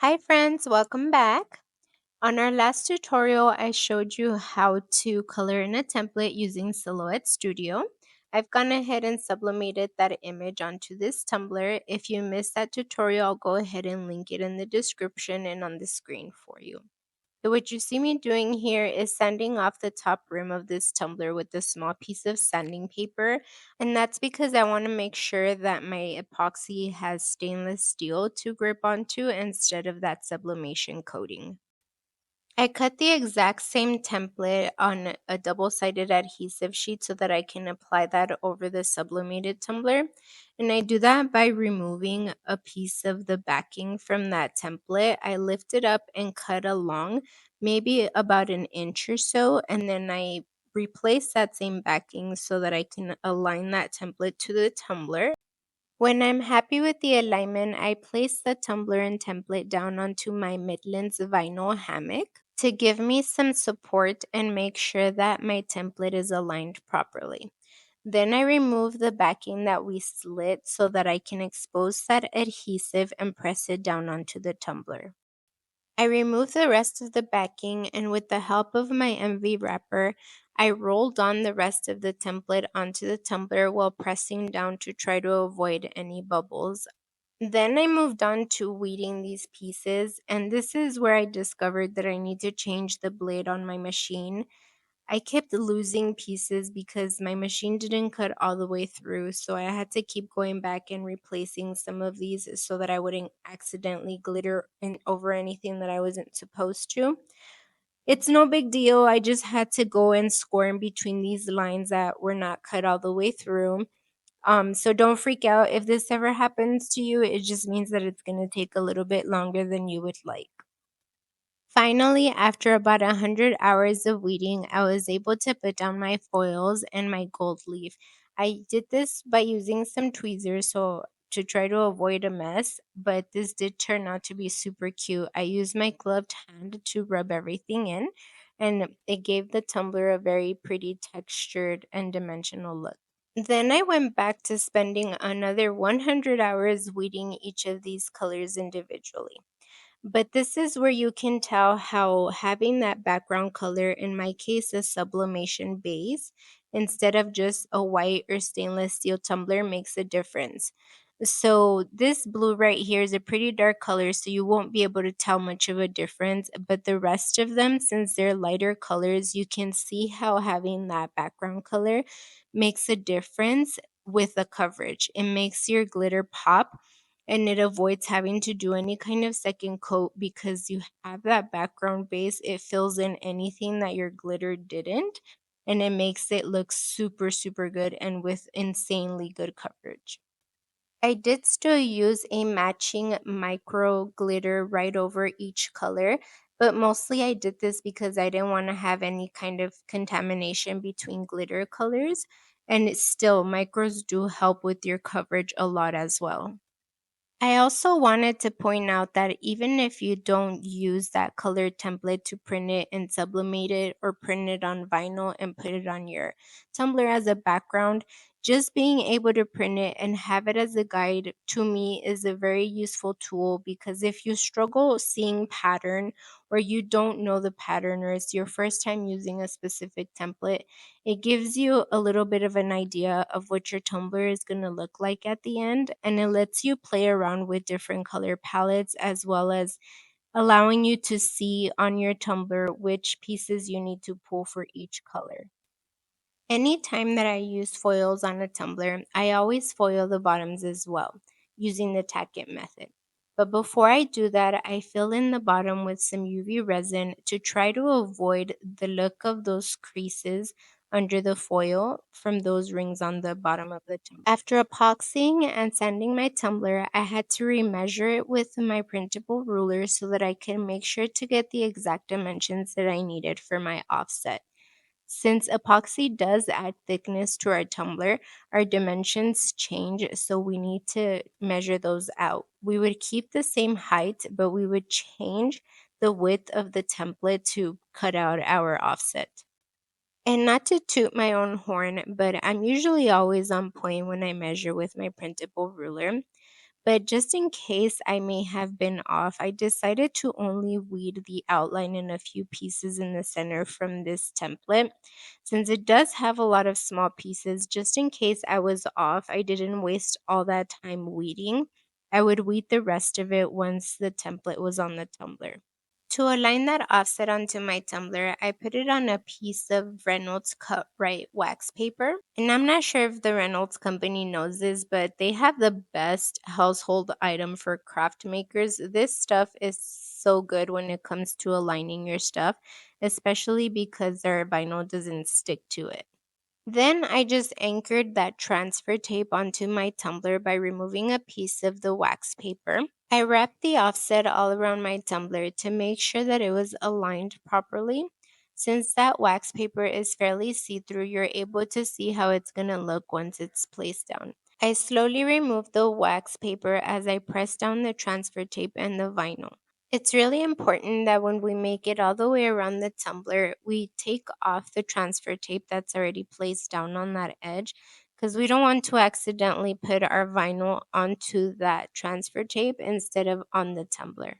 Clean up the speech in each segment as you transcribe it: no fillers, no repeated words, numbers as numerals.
Hi friends, welcome back. On our last tutorial, I showed you how to color in a template using Silhouette Studio. I've gone ahead and sublimated that image onto this Tumbler. If you missed that tutorial, I'll go ahead and link it in the description and on the screen for you. So what you see me doing here is sanding off the top rim of this tumbler with a small piece of sanding paper. And that's because I want to make sure that my epoxy has stainless steel to grip onto instead of that sublimation coating. I cut the exact same template on a double-sided adhesive sheet so that I can apply that over the sublimated tumbler. And I do that by removing a piece of the backing from that template. I lift it up and cut along, maybe about an inch or so, and then I replace that same backing so that I can align that template to the tumbler. When I'm happy with the alignment, I place the tumbler and template down onto my Midlands Vinyl hammock to give me some support and make sure that my template is aligned properly. Then I remove the backing that we slit so that I can expose that adhesive and press it down onto the tumbler. I removed the rest of the backing, and with the help of my MV wrapper, I rolled on the rest of the template onto the tumbler while pressing down to try to avoid any bubbles. Then I moved on to weeding these pieces, and this is where I discovered that I need to change the blade on my machine. I kept losing pieces because my machine didn't cut all the way through, so I had to keep going back and replacing some of these so that I wouldn't accidentally glitter over anything that I wasn't supposed to. It's no big deal. I just had to go and score in between these lines that were not cut all the way through. So don't freak out if this ever happens to you. It just means that it's going to take a little bit longer than you would like. Finally, after about 100 hours of weeding, I was able to put down my foils and my gold leaf. I did this by using some tweezers to try to avoid a mess, but this did turn out to be super cute. I used my gloved hand to rub everything in, and it gave the tumbler a very pretty textured and dimensional look. Then I went back to spending another 100 hours weeding each of these colors individually. But this is where you can tell how having that background color, in my case, a sublimation base, instead of just a white or stainless steel tumbler, makes a difference. So this blue right here is a pretty dark color, so you won't be able to tell much of a difference. But the rest of them, since they're lighter colors, you can see how having that background color makes a difference with the coverage. It makes your glitter pop, and it avoids having to do any kind of second coat because you have that background base. It fills in anything that your glitter didn't, and it makes it look super, super good and with insanely good coverage. I did still use a matching micro glitter right over each color, but mostly I did this because I didn't want to have any kind of contamination between glitter colors, and it's still micros do help with your coverage a lot as well. I also wanted to point out that even if you don't use that color template to print it and sublimate it or print it on vinyl and put it on your tumbler as a background, just being able to print it and have it as a guide to me is a very useful tool, because if you struggle seeing pattern, or you don't know the pattern, or it's your first time using a specific template, it gives you a little bit of an idea of what your tumbler is going to look like at the end, and it lets you play around with different color palettes, as well as allowing you to see on your tumbler which pieces you need to pull for each color. Anytime that I use foils on a tumbler, I always foil the bottoms as well, using the tack it method. But before I do that, I fill in the bottom with some UV resin to try to avoid the look of those creases under the foil from those rings on the bottom of the tumbler. After epoxying and sanding my tumbler, I had to remeasure it with my printable ruler so that I can make sure to get the exact dimensions that I needed for my offset. Since epoxy does add thickness to our tumbler, our dimensions change, so we need to measure those out. We would keep the same height, but we would change the width of the template to cut out our offset. And not to toot my own horn, but I'm usually always on point when I measure with my printable ruler. But just in case I may have been off, I decided to only weed the outline in a few pieces in the center from this template. Since it does have a lot of small pieces, just in case I was off, I didn't waste all that time weeding. I would weed the rest of it once the template was on the tumbler. To align that offset onto my tumbler, I put it on a piece of Reynolds Cut Right wax paper. And I'm not sure if the Reynolds company knows this, but they have the best household item for craft makers. This stuff is so good when it comes to aligning your stuff, especially because their vinyl doesn't stick to it. Then I just anchored that transfer tape onto my tumbler by removing a piece of the wax paper. I wrapped the offset all around my tumbler to make sure that it was aligned properly. Since that wax paper is fairly see-through, you're able to see how it's going to look once it's placed down. I slowly removed the wax paper as I pressed down the transfer tape and the vinyl. It's really important that when we make it all the way around the tumbler, we take off the transfer tape that's already placed down on that edge because we don't want to accidentally put our vinyl onto that transfer tape instead of on the tumbler.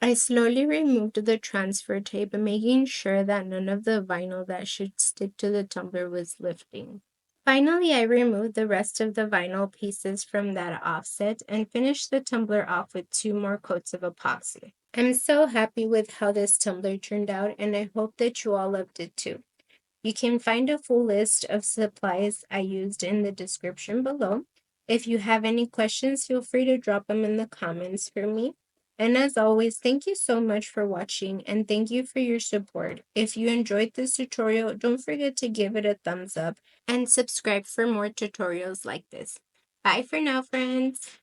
I slowly removed the transfer tape, making sure that none of the vinyl that should stick to the tumbler was lifting. Finally, I removed the rest of the vinyl pieces from that offset and finished the tumbler off with 2 more coats of epoxy. I'm so happy with how this tumbler turned out, and I hope that you all loved it too. You can find a full list of supplies I used in the description below. If you have any questions, feel free to drop them in the comments for me. And as always, thank you so much for watching and thank you for your support. If you enjoyed this tutorial, don't forget to give it a thumbs up and subscribe for more tutorials like this. Bye for now, friends.